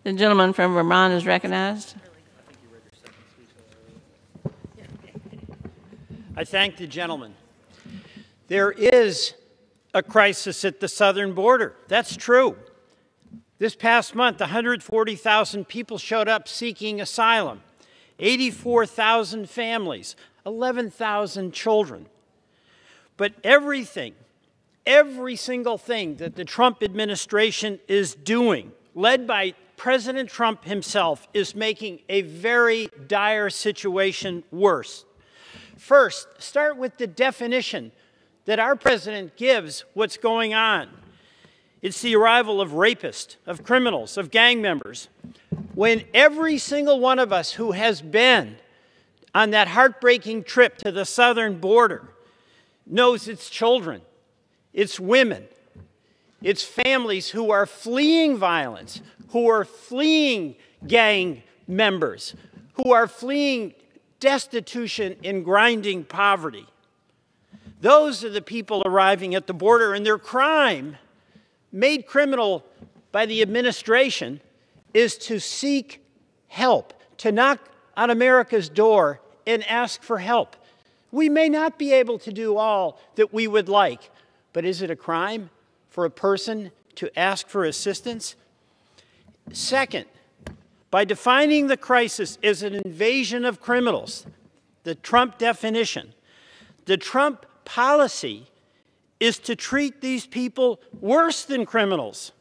The gentleman from Vermont is recognized. I thank the gentleman. There is a crisis at the southern border. That's true. This past month, 140,000 people showed up seeking asylum, 84,000 families, 11,000 children. But every single thing that the Trump administration is doing, led by President Trump himself, is making a very dire situation worse. First, start with the definition that our president gives what's going on. It's the arrival of rapists, of criminals, of gang members. When every single one of us who has been on that heartbreaking trip to the southern border knows it's children, it's women, it's families who are fleeing violence, who are fleeing gang members, who are fleeing destitution and grinding poverty. Those are the people arriving at the border, and their crime, made criminal by the administration, is to seek help, to knock on America's door and ask for help. We may not be able to do all that we would like, but is it a crime for a person to ask for assistance? Second, by defining the crisis as an invasion of criminals, the Trump definition, the Trump policy is to treat these people worse than criminals.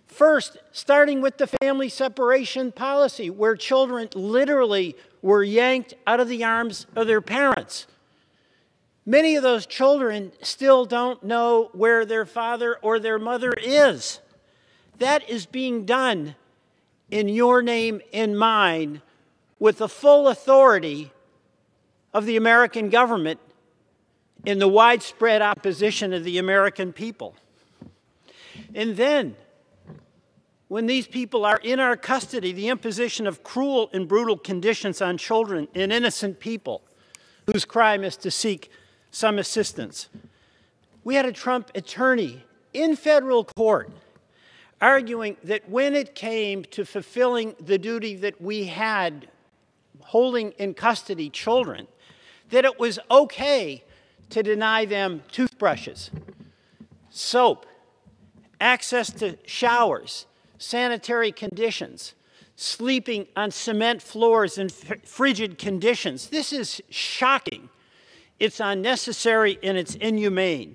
First, starting with the family separation policy, where children literally were yanked out of the arms of their parents. Many of those children still don't know where their father or their mother is. That is being done in your name and mine with the full authority of the American government in the widespread opposition of the American people. And then, when these people are in our custody, the imposition of cruel and brutal conditions on children and innocent people whose crime is to seek some assistance. We had a Trump attorney in federal court arguing that when it came to fulfilling the duty that we had holding in custody children, that it was okay to deny them toothbrushes, soap, access to showers, sanitary conditions, sleeping on cement floors in frigid conditions. This is shocking. It's unnecessary and it's inhumane.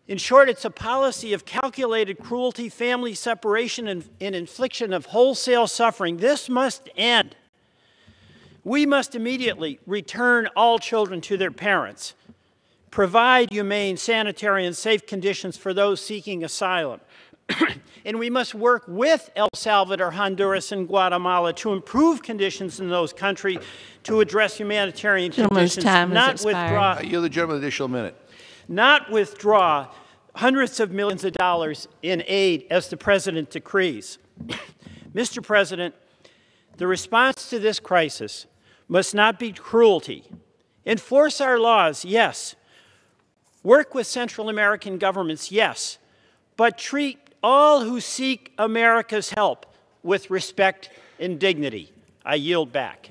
In short, it's a policy of calculated cruelty, family separation, and infliction of wholesale suffering. This must end. We must immediately return all children to their parents, provide humane, sanitary, and safe conditions for those seeking asylum. And we must work with El Salvador, Honduras, and Guatemala to improve conditions in those countries to address humanitarian conditions, not withdraw. I yield the gentleman an additional minute. Not withdraw hundreds of millions of dollars in aid as the president decrees. Mr. President, the response to this crisis must not be cruelty. Enforce our laws, yes. Work with Central American governments, yes. But treat all who seek America's help with respect and dignity. I yield back.